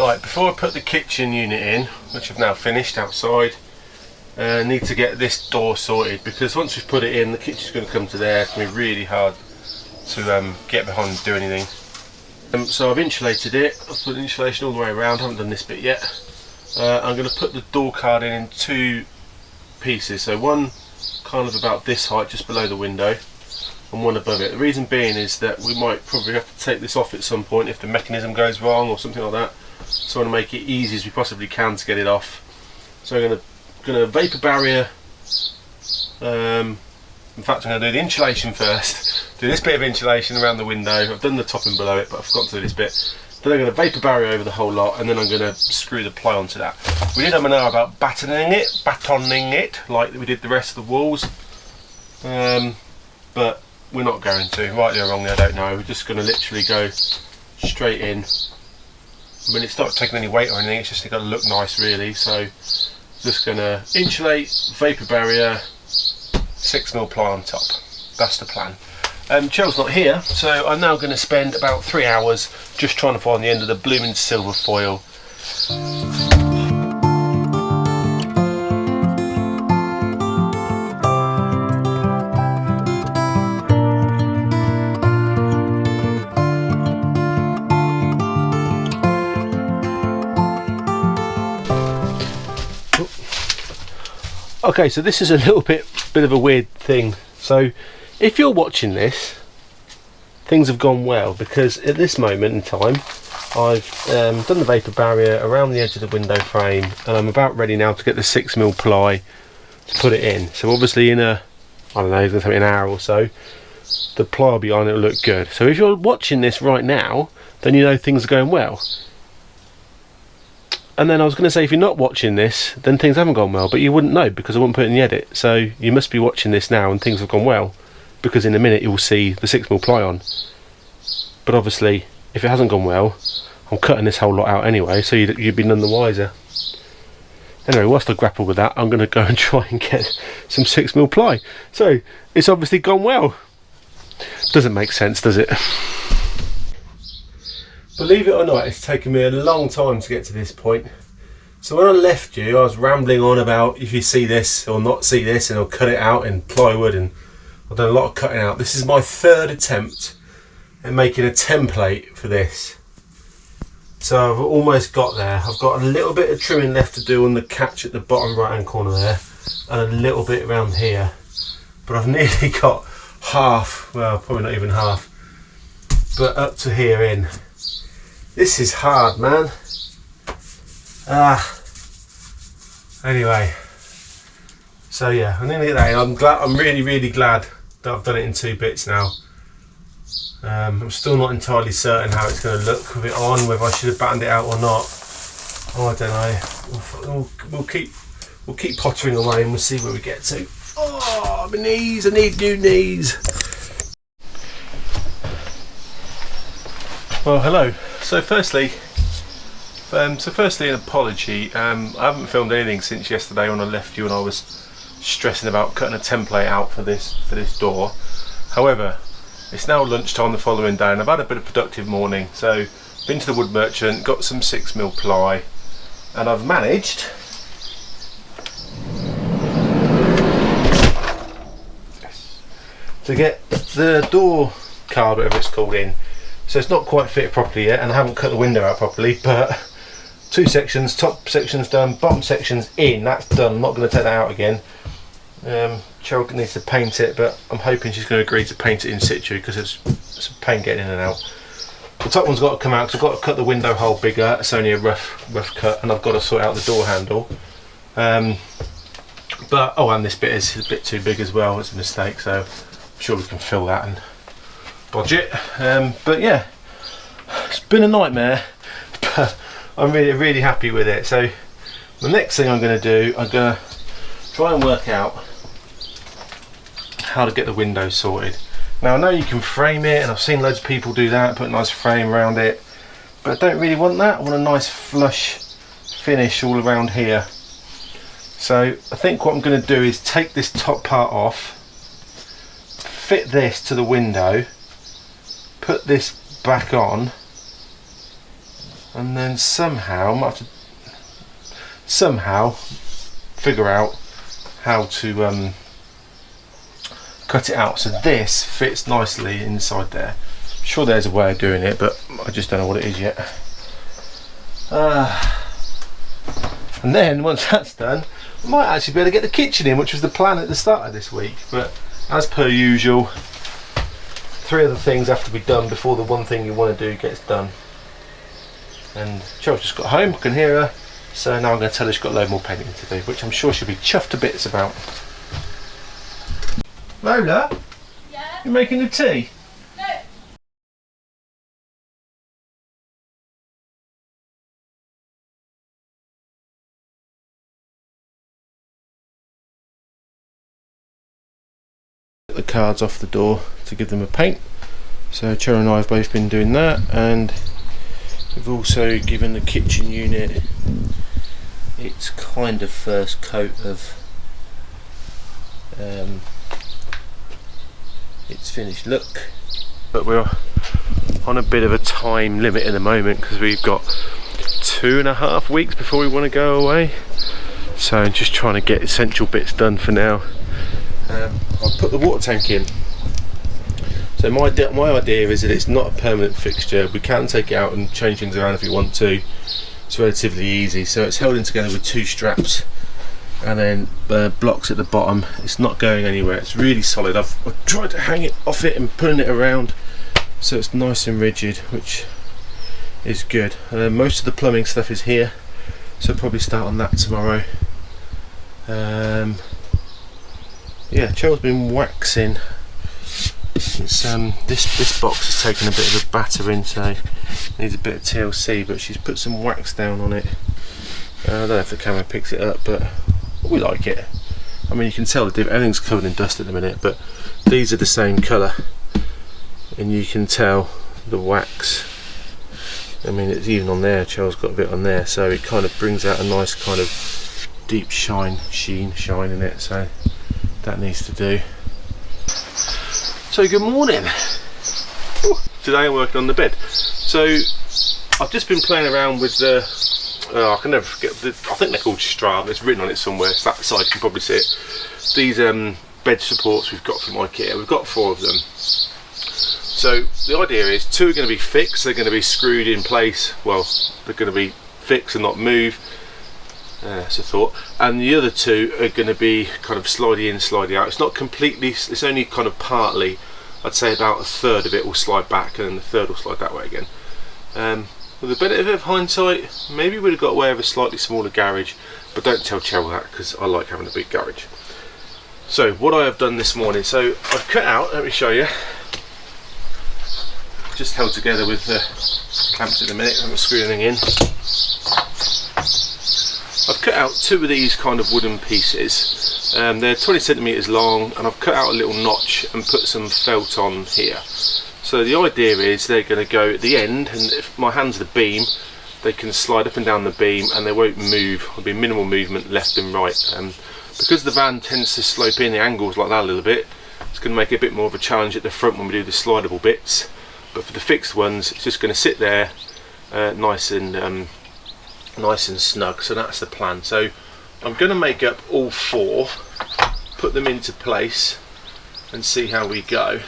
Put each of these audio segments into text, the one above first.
Right, before I put the kitchen unit in, which I've now finished outside, I need to get this door sorted, because once we've put it in, the kitchen's going to come to there. It's going to be really hard to get behind and do anything. So I've insulated it. I've put insulation all the way around. I haven't done this bit yet. I'm going to put the door card in two pieces. So one kind of about this height, just below the window, and one above it. The reason being is that we might probably have to take this off at some point if the mechanism goes wrong or something like that. So I want to make it easy as we possibly can to get it off. So I'm going to vapor barrier. In fact, I'm going to do the insulation first. Do this bit of insulation around the window. I've done the top and below it, but I forgot to do this bit. Then I'm going to vapor barrier over the whole lot, and then I'm going to screw the ply onto that. We did have an hour about batoning it, like we did the rest of the walls. But we're not going to. Rightly or wrongly, I don't know. We're just going to literally go straight in. When it's not taking any weight or anything, it's just got to look nice, really. So just going to insulate, vapor barrier, 6mm ply on top. That's the plan. Cheryl's not here, so I'm now going to spend about 3 hours just trying to find the end of the blooming silver foil. Okay, so this is a little bit of a weird thing. So if you're watching this, things have gone well, because at this moment in time I've done the vapor barrier around the edge of the window frame, and I'm about ready now to get the 6mm ply to put it in. So obviously in I don't know, it's going to take an hour or so, the ply will be on, it'll look good. So if you're watching this right now, then you know things are going well. And then I was going to say, if you're not watching this, then things haven't gone well, but you wouldn't know because I wouldn't put it in the edit. So you must be watching this now and things have gone well, because in a minute you'll see the 6mm ply on. But obviously, if it hasn't gone well, I'm cutting this whole lot out anyway, so you'd be none the wiser. Anyway, whilst I grapple with that, I'm going to go and try and get some 6mm ply. So it's obviously gone well. Doesn't make sense, does it? Believe it or not, it's taken me a long time to get to this point. So when I left you, I was rambling on about if you see this or not see this, and I'll cut it out in plywood, and I've done a lot of cutting out. This is my third attempt at making a template for this. So I've almost got there. I've got a little bit of trimming left to do on the catch at the bottom right hand corner there, and a little bit around here. But I've nearly got half, well probably not even half, but up to here in. This is hard, man. Anyway, so yeah, I'm nearly there. I'm really glad that I've done it in 2 bits now. I'm still not entirely certain how it's going to look with it on, whether I should have battened it out or not. Oh, I don't know. We'll keep pottering away and we'll see where we get to. Oh, my knees! I need new knees. Well, hello. So firstly, an apology. I haven't filmed anything since yesterday when I left you and I was stressing about cutting a template out for this door. However, it's now lunchtime the following day and I've had a bit of productive morning. So been to the wood merchant, got some 6mm ply, and I've managed to get the door card, whatever it's called, in. So it's not quite fitted properly yet, and I haven't cut the window out properly, but 2 sections, top section's done, bottom section's in, that's done. I'm not going to take that out again. Cheryl needs to paint it, but I'm hoping she's going to agree to paint it in situ, because it's a pain getting in and out. The top one's got to come out because I've got to cut the window hole bigger. It's only a rough cut, and I've got to sort out the door handle. But oh, and this bit is a bit too big as well. It's a mistake, so I'm sure we can fill that and bodge it. But yeah, it's been a nightmare, but I'm really happy with it. So the next thing I'm going to do, I'm going to try and work out how to get the windows sorted. Now I know you can frame it, and I've seen loads of people do that, put a nice frame around it, but I don't really want that. I want a nice flush finish all around here. So I think what I'm going to do is take this top part off, fit this to the window, put this back on, and then somehow I might have to figure out how to cut it out so this fits nicely inside there. I'm sure there's a way of doing it, but I just don't know what it is yet. And then once that's done, I might actually be able to get the kitchen in, which was the plan at the start of this week, but as per usual, 3 other things have to be done before the one thing you want to do gets done. And Cheryl's just got home, I can hear her, so now I'm going to tell her she's got a load more painting to do, which I'm sure she'll be chuffed to bits about. Lola? Yeah? You making the tea? No. The cards off the door to give them a paint. So Cheryl and I have both been doing that, and we've also given the kitchen unit its kind of first coat of its finished look. But we're on a bit of a time limit at the moment because we've got 2.5 weeks before we want to go away. So I'm just trying to get essential bits done for now. I'll put the water tank in. So my idea is that it's not a permanent fixture. We can take it out and change things around if we want to. It's relatively easy. So it's held in together with 2 straps and then blocks at the bottom. It's not going anywhere. It's really solid. I've tried to hang it off it and pulling it around so it's nice and rigid, which is good. Most of the plumbing stuff is here, so I'll probably start on that tomorrow. Yeah, Cheryl's been waxing. It's this box has taken a bit of a battering, so needs a bit of TLC, but she's put some wax down on it. I don't know if the camera picks it up, but we like it. I mean, you can tell the everything's covered in dust at the minute, but these are the same colour, and you can tell the wax. I mean, it's even on there. Cheryl's got a bit on there, so it kind of brings out a nice kind of deep shine in it. So that needs to do. So good morning. Ooh, today I'm working on the bed. So I've just been playing around with the I can never forget I think they're called Strava. It's written on it somewhere. It's that side, you can probably see it. These bed supports we've got from IKEA. We've got 4 of them. So the idea is 2 are going to be fixed. They're going to be screwed in place. Well, they're going to be fixed and not move. That's a thought. And the other 2 are going to be kind of slidey in, slidey out. It's not completely, it's only kind of partly. I'd say about 1/3 of it will slide back and then the 1/3 will slide that way again. With a bit of hindsight, maybe we'd have got away with a slightly smaller garage, but don't tell Cheryl that because I like having a big garage. So what I have done this morning, so I've cut out, let me show you, just held together with the clamps at the minute, I'm going to screw anything in. I've cut out 2 of these kind of wooden pieces. They're 20 centimeters long, and I've cut out a little notch and put some felt on here. So the idea is they're going to go at the end, and if my hand's the beam, they can slide up and down the beam and they won't move. There'll be minimal movement left and right. Because the van tends to slope in the angles like that a little bit, it's going to make it a bit more of a challenge at the front when we do the slidable bits. But for the fixed ones, it's just going to sit there nice and snug. So that's the plan. So I'm going to make up all 4, put them into place and see how we go.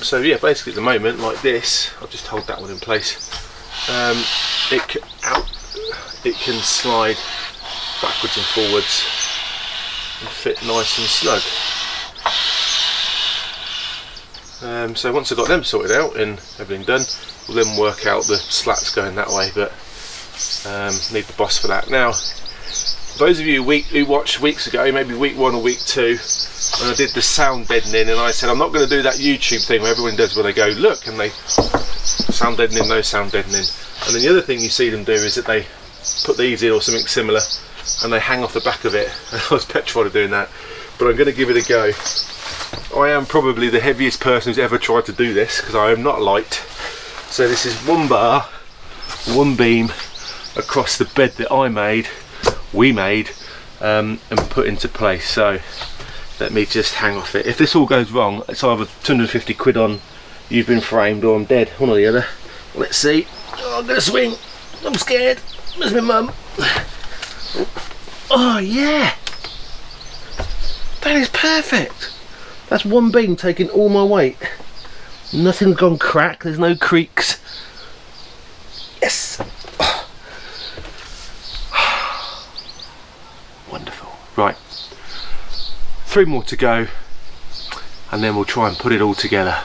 So yeah, basically at the moment, like this, I'll just hold that one in place. It can slide backwards and forwards and fit nice and snug. So once I've got them sorted out and everything done, we'll then work out the slats going that way, but need the boss for that. Now, those of you who watched weeks ago, maybe week 1 or week 2, when I did the sound deadening, and I said I'm not going to do that YouTube thing where everyone does, where they go look and they sound deadening, no sound deadening. And then the other thing you see them do is that they put these in or something similar and they hang off the back of it. I was petrified of doing that, but I'm going to give it a go. I am probably the heaviest person who's ever tried to do this because I am not light. So this is 1 bar, 1 beam across the bed that we made and put into place. So let me just hang off it. If this all goes wrong, it's either 250 quid on you've been framed or I'm dead, one or the other. Let's see. Oh, I'm gonna swing. I'm scared. Where's my mum? Oh yeah, that is perfect. That's one beam taking all my weight. Nothing's gone crack. There's no creaks. Yes. Wonderful. Right, 3 more to go, and then we'll try and put it all together.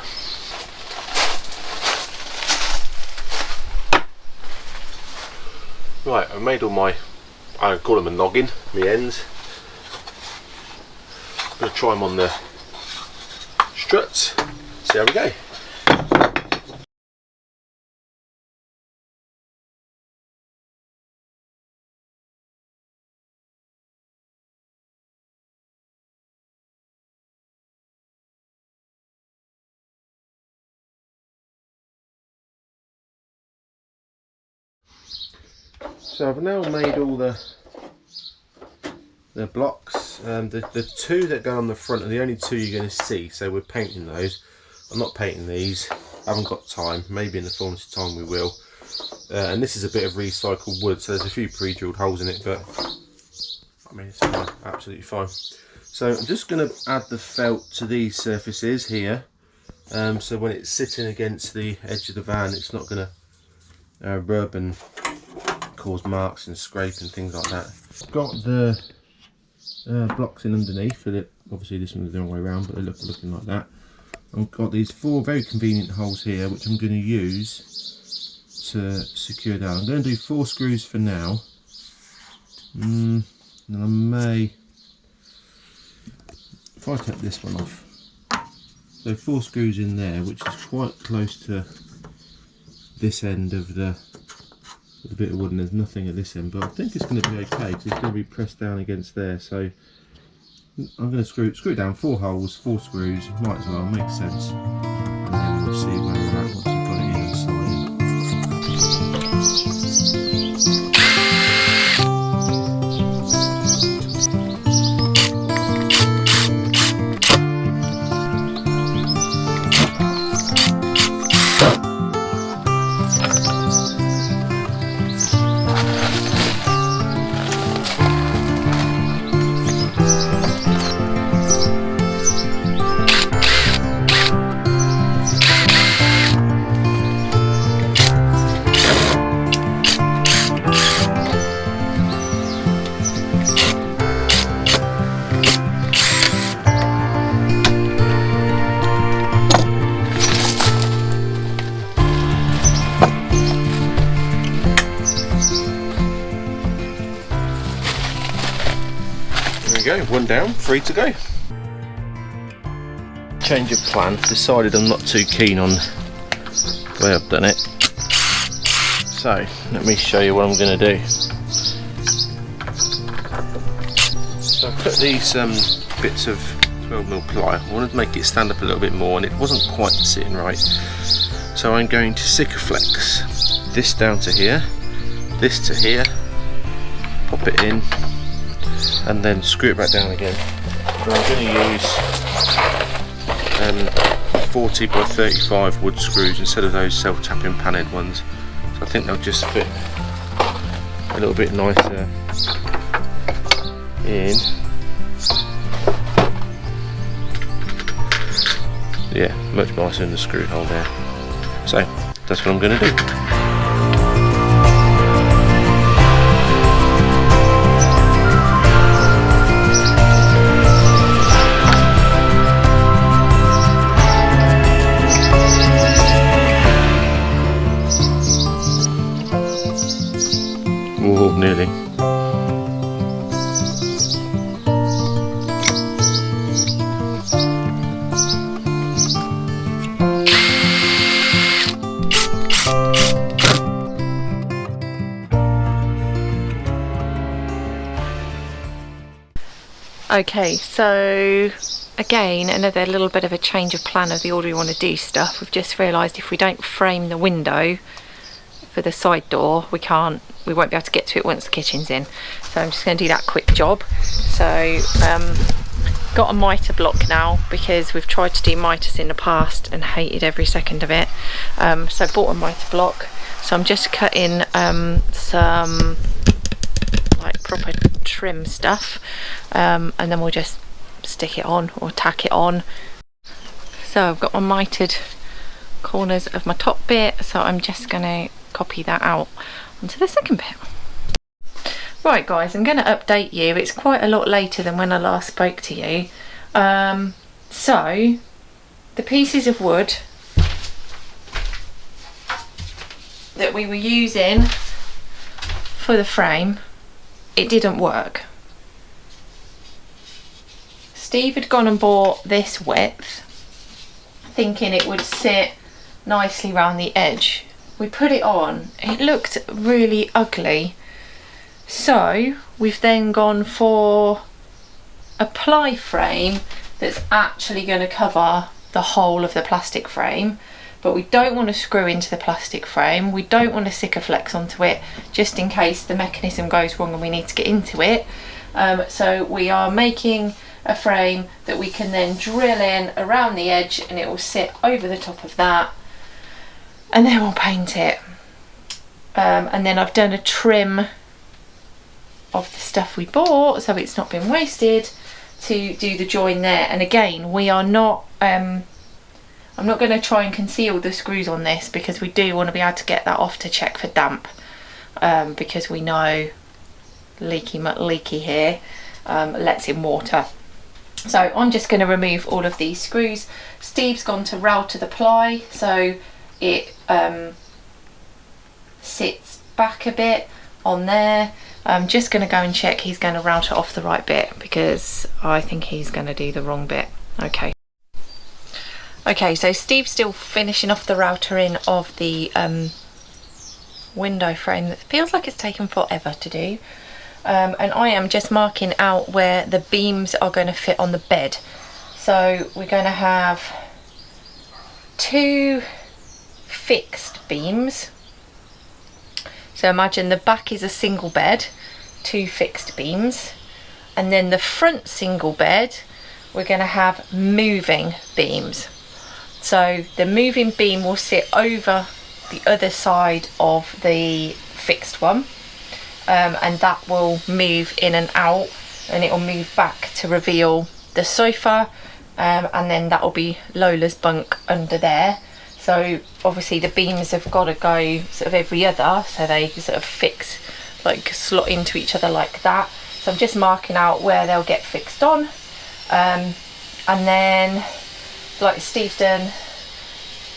Right, I've made all my, I call them a noggin, my ends. I'm going to try them on the struts, see how we go. So I've now made all the blocks. The 2 that go on the front are the only 2 you're going to see, so we're painting those. I'm not painting these, I haven't got time. Maybe in the fullness of time we will. And this is a bit of recycled wood, so there's a few pre-drilled holes in it, but I mean it's fine, absolutely fine. So I'm just going to add the felt to these surfaces here, so when it's sitting against the edge of the van it's not going to rub and cause marks and scrape and things like that. Got the blocks in underneath, so that obviously this one's the wrong way around, but they look looking like that. I've got these 4 very convenient holes here which I'm going to use to secure down. I'm going to do 4 screws for now, and I may, if I take this one off, so 4 screws in there, which is quite close to this end of the bit of wood, and there's nothing at this end, but I think it's going to be okay because it's going to be pressed down against there. So I'm going to screw it down, 4 holes, 4 screws, might as well, makes sense, and then we'll see where we're at once we've got it in inside. Go, 1 down, 3 to go. Change of plan, decided I'm not too keen on the way I've done it. So, let me show you what I'm going to do. So I put these bits of 12mm ply, I wanted to make it stand up a little bit more and it wasn't quite sitting right. So I'm going to Sikaflex this down to here, this to here, pop it in, and then screw it back down again. And I'm going to use 40 by 35 wood screws instead of those self-tapping panhead ones. So I think they'll just fit a little bit nicer in. Yeah, much nicer in the screw hole there. So that's what I'm going to do. Oh, nearly. Okay, so again, another little bit of a change of plan of the order we want to do stuff. We've just realised if we don't frame the window for the side door, we won't be able to get to it once the kitchen's in. So I'm just going to do that quick job. So got a mitre block now because we've tried to do mitres in the past and hated every second of it. So I bought a mitre block. So I'm just cutting some like proper trim stuff, and then we'll just stick it on or tack it on. So I've got my mitered corners of my top bit, so I'm just going to copy that out onto the second bit. Right guys, I'm going to update you. It's quite a lot later than when I last spoke to you. So the pieces of wood that we were using for the frame, it didn't work. Steve had gone and bought this width thinking it would sit nicely around the edge. We put it on, it looked really ugly, so we've then gone for a ply frame that's actually going to cover the whole of the plastic frame. But we don't want to screw into the plastic frame, we don't want to Sikaflex onto it just in case the mechanism goes wrong and we need to get into it. So we are making a frame that we can then drill in around the edge and it will sit over the top of that, and then we'll paint it. And then I've done a trim of the stuff we bought so it's not been wasted to do the join there. And again, we are not I'm not going to try and conceal the screws on this because we do want to be able to get that off to check for damp, because we know leaky here lets in water. So I'm just going to remove all of these screws. Steve's gone to router the ply so it sits back a bit on there. I'm just going to go and check he's going to router off the right bit because I think he's going to do the wrong bit. Okay, so Steve's still finishing off the routering of the window frame that feels like it's taken forever to do. And I am just marking out where the beams are going to fit on the bed. So we're going to have 2 fixed beams. So imagine the back is a single bed, 2 fixed beams. And then the front single bed, we're going to have moving beams. So the moving beam will sit over the other side of the fixed one, and that will move in and out, and it will move back to reveal the sofa, and then that will be Lola's bunk under there. So obviously the beams have got to go sort of every other, so they sort of fix, like slot into each other like that. So I'm just marking out where they'll get fixed on, and then like Steve's done,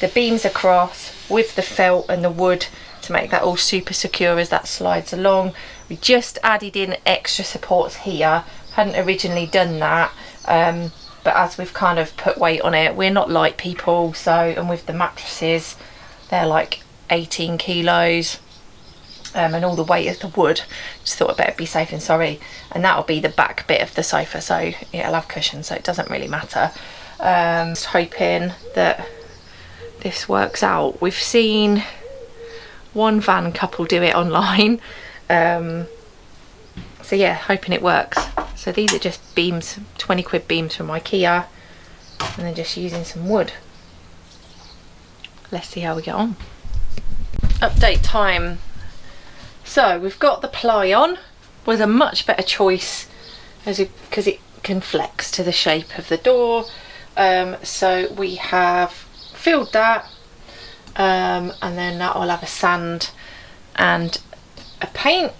the beams across with the felt and the wood to make that all super secure as that slides along. We just added in extra supports here, hadn't originally done that, but as we've kind of put weight on it, we're not light people, so, and with the mattresses they're like 18 kilos, and all the weight of the wood, just thought I'd better be safe than sorry. And that'll be the back bit of the sofa, so it'll have cushions, so it doesn't really matter. Just hoping that this works out. We've seen one van couple do it online, so yeah, hoping it works. So these are just beams, 20 quid beams from IKEA, and then just using some wood. Let's see how we get on. Update time. So we've got the ply on. Was a much better choice because it can flex to the shape of the door. So we have filled that, and then that will have a sand and a paint.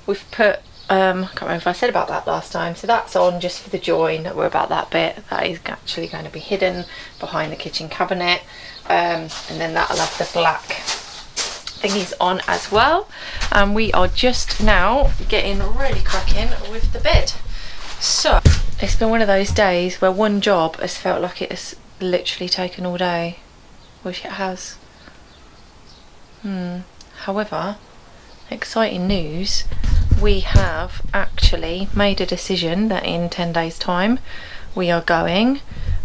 We've put I can't remember if I said about that last time, so that's on just for the join. We're about that bit. That is actually going to be hidden behind the kitchen cabinet, and then that'll have the black thingies on as well. And we are just now getting really cracking with the bed. So it's been one of those days where one job has felt like it has literally taken all day. Wish it has. However, exciting news, we have actually made a decision that in 10 days time we are going.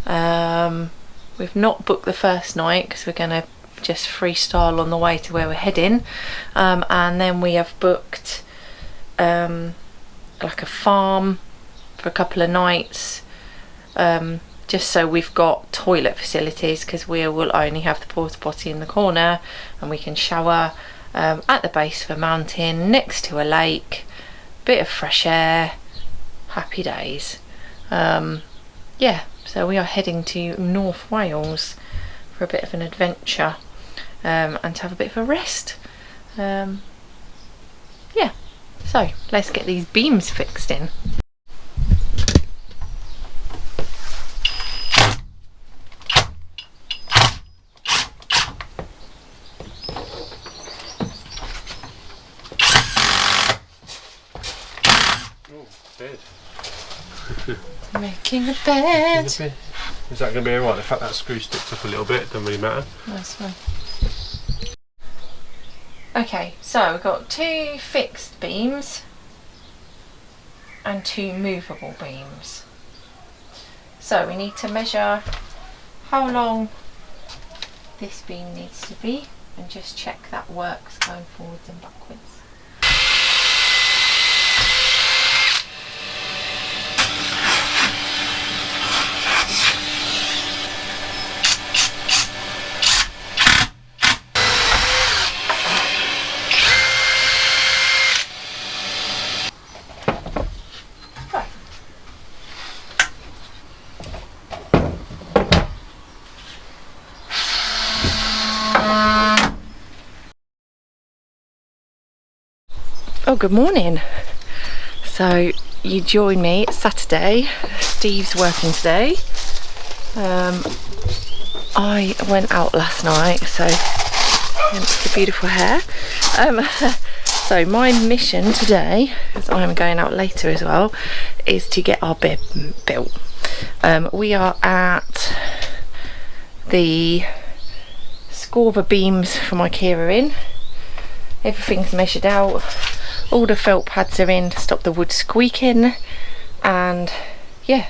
We've not booked the first night because we're going to just freestyle on the way to where we're heading, and then we have booked like a farm for a couple of nights, just so we've got toilet facilities, because we will only have the porta potty in the corner and we can shower, at the base of a mountain next to a lake, bit of fresh air, happy days. Yeah, so we are heading to North Wales for a bit of an adventure, and to have a bit of a rest. Yeah, so let's get these beams fixed in. Bed. Making a bed. Is that going to be alright? The fact that screw sticks up a little bit doesn't really matter. That's fine. Okay, so we've got 2 fixed beams and 2 movable beams. So we need to measure how long this beam needs to be and just check that works going forwards and backwards. Oh, good morning. So you join me Saturday. Steve's working today. I went out last night, so hence the beautiful hair. So my mission today, as I'm going out later as well, is to get our bed built. We are at the Scorva beams from IKEA are in. Everything's measured out. All the felt pads are in to stop the wood squeaking, and yeah,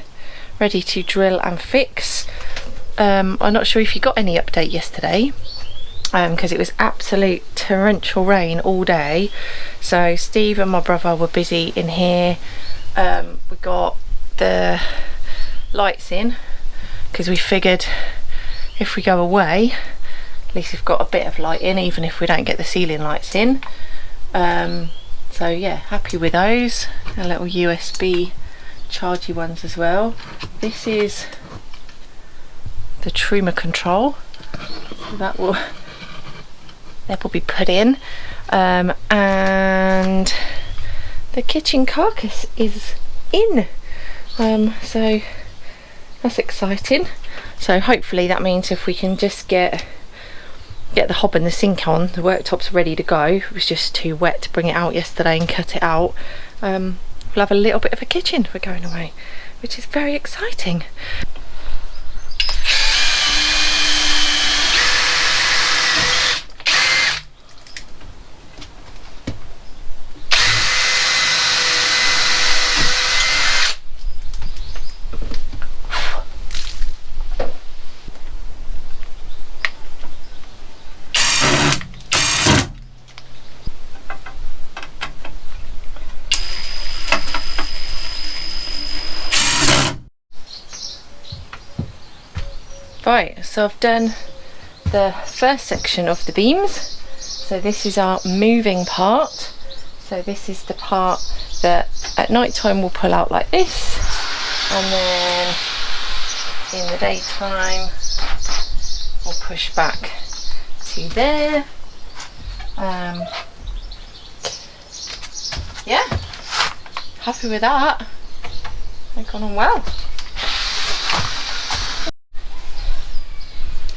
ready to drill and fix. I'm not sure if you got any update yesterday, because it was absolute torrential rain all day. So Steve and my brother were busy in here. We got the lights in because we figured if we go away, at least we've got a bit of light in, even if we don't get the ceiling lights in. So yeah, happy with those. A little USB chargy ones as well. This is the Truma control, so that will be put in, and the kitchen carcass is in, so that's exciting. So hopefully that means if we can just get the hob and the sink on, the worktop's ready to go. It was just too wet to bring it out yesterday and cut it out. We'll have a little bit of a kitchen for going away, which is very exciting. Right, so I've done the first section of the beams. So this is our moving part. So this is the part that at night time we'll pull out like this, and then in the daytime we'll push back to there. Yeah, happy with that. They've gone on well.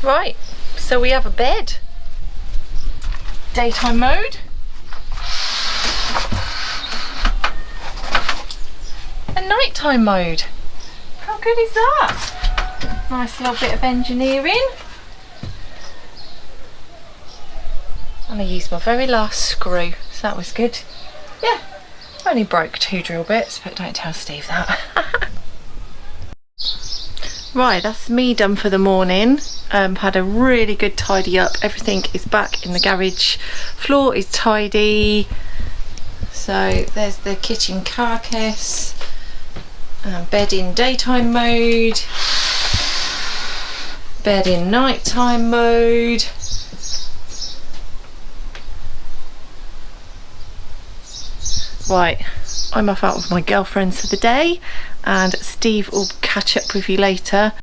Right, so we have a bed, daytime mode, and nighttime mode. How good is that? Nice little bit of engineering. And I used my very last screw, so that was good. Yeah, only broke 2 drill bits, but don't tell Steve that. Right, that's me done for the morning. Had a really good tidy up. Everything is back in the garage. Floor is tidy. So there's the kitchen carcass. Bed in daytime mode. Bed in nighttime mode. Right, I'm off out with my girlfriends for the day, and Steve will catch up with you later.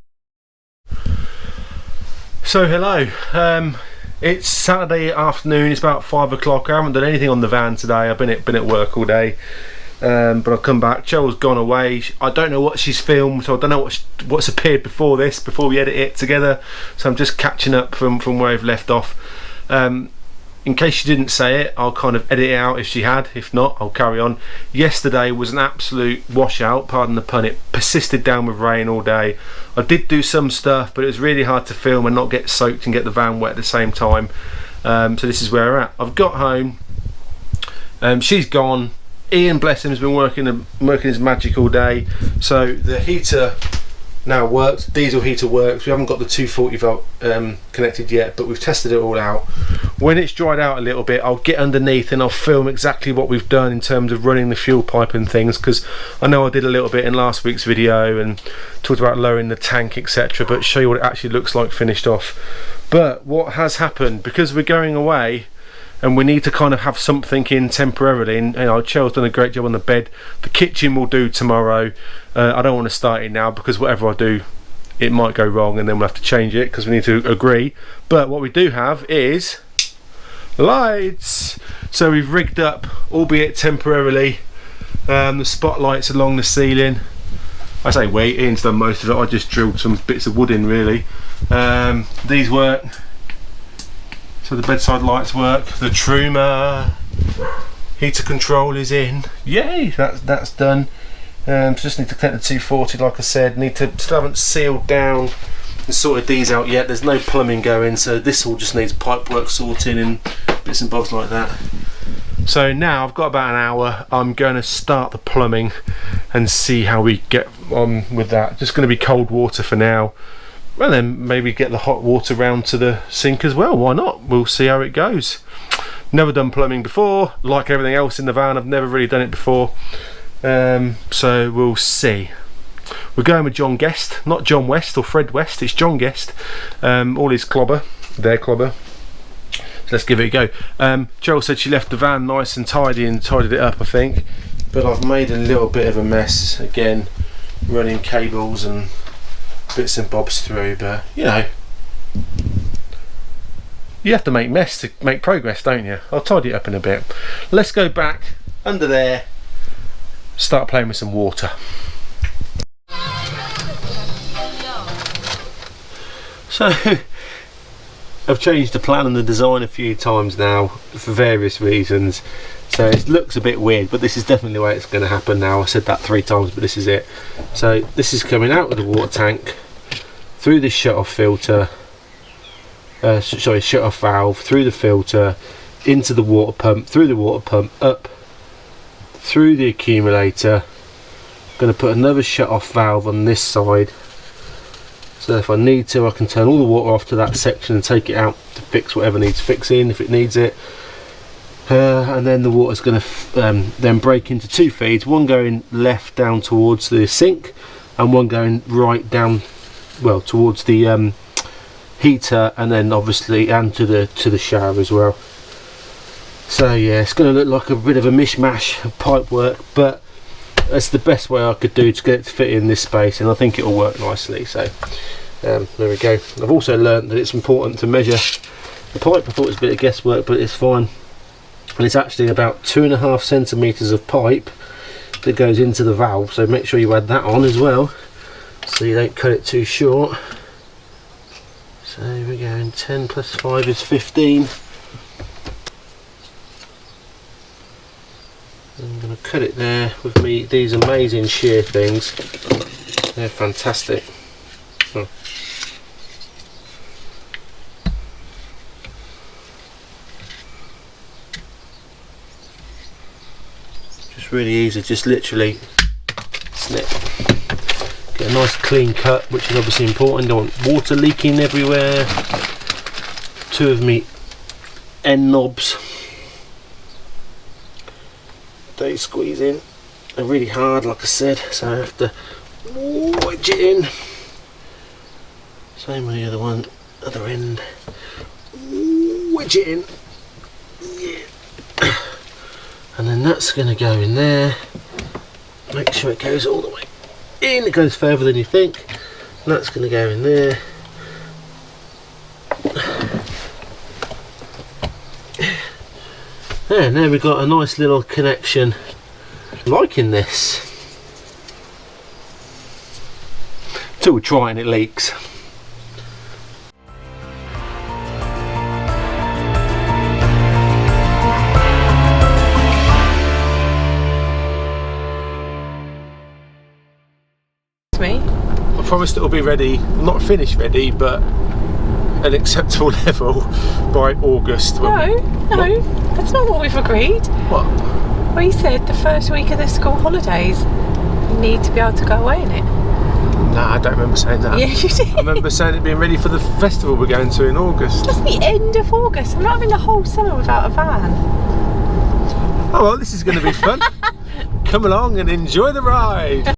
So hello, it's Saturday afternoon, it's about 5 o'clock. I haven't done anything on the van today. I've been at work all day, but I've come back. Cheryl's gone away. I don't know what she's filmed, so I don't know what's appeared before we edit it together, so I'm just catching up from where I've left off. In case she didn't say it, I'll kind of edit it out if she had. If not, I'll carry on. Yesterday was an absolute washout, pardon the pun. It persisted down with rain all day. I did do some stuff, but it was really hard to film and not get soaked and get the van wet at the same time. So this is where we're at. I've got home. She's gone. Ian, bless him, has been working his magic all day. So the heater now works, diesel heater works. We haven't got the 240 volt connected yet, but we've tested it all out. When it's dried out a little bit, I'll get underneath and I'll film exactly what we've done in terms of running the fuel pipe and things, because I know I did a little bit in last week's video and talked about lowering the tank, etc., but show you what it actually looks like finished off. But what has happened, because we're going away and we need to kind of have something in temporarily, and Cheryl's done a great job on the bed. The kitchen will do tomorrow. I don't want to start it now, because whatever I do, it might go wrong and then we'll have to change it because we need to agree. But what we do have is lights. So we've rigged up, albeit temporarily, the spotlights along the ceiling. I say wait, Ian's done most of it. I just drilled some bits of wood in, really. These work. So the bedside lights work. The Truma heater control is in. Yay, that's done. Just need to connect the 240, like I said. Still haven't sealed down and sorted these out yet. There's no plumbing going, so this all just needs pipe work sorting and bits and bobs like that. So now I've got about an hour. I'm going to start the plumbing and see how we get on with that. Just going to be cold water for now. Well, then maybe get the hot water round to the sink as well. Why not? We'll see how it goes. Never done plumbing before. Like everything else in the van, I've never really done it before. So we'll see. We're going with John Guest, not John West or Fred West. It's John Guest. All his clobber, their clobber. So let's give it a go. Cheryl said she left the van nice and tidy and tidied it up, I think. But I've made a little bit of a mess again, running cables and bits and bobs through, but you know, you have to make mess to make progress, don't you? I'll tidy it up in a bit. Let's go back under there, start playing with some water. So I've changed the plan and the design a few times now for various reasons, so it looks a bit weird, but this is definitely the way it's going to happen now. I said that 3 times, but this is it. So this is coming out of the water tank through this shut-off filter, shut-off valve, through the filter, into the water pump, through the water pump, up through the accumulator. I'm going to put another shut-off valve on this side, so if I need to, I can turn all the water off to that section and take it out to fix whatever needs fixing if it needs it. And then the water's going to then break into 2 feeds, one going left down towards the sink and one going right down, well, towards the heater, and then obviously and to the shower as well. So yeah, it's going to look like a bit of a mishmash of pipe work, but that's the best way I could do to get it to fit in this space, and I think it'll work nicely. So there we go. I've also learned that it's important to measure the pipe. I thought it was a bit of guesswork, but it's fine. And it's actually about 2.5 centimeters of pipe that goes into the valve, so make sure you add that on as well so you don't cut it too short. So we're going 10 plus 5 is 15. I'm going to cut it there with these amazing shear things. They're fantastic. Oh. Just really easy, just literally snip. Get a nice clean cut, which is obviously important. Don't want water leaking everywhere. 2 of me end knobs. They squeeze in. They're really hard, like I said, so I have to wedge it in. Same with the other end. Wedge it in. Yeah. and then that's going to go in there. Make sure it goes all the way in. It goes further than you think. And that's going to go in there. There, now we've got a nice little connection. Liking this. Till we try and it leaks. Me. I promised it'll be ready, not finished ready, but an acceptable level by August. No, that's not what we've agreed. What? We said the first week of the school holidays, you need to be able to go away in it. Nah, I don't remember saying that. Yeah, you did. I remember saying it being ready for the festival we're going to in August. That's the end of August. I'm not having the whole summer without a van. Oh well, this is going to be fun. Come along and enjoy the ride.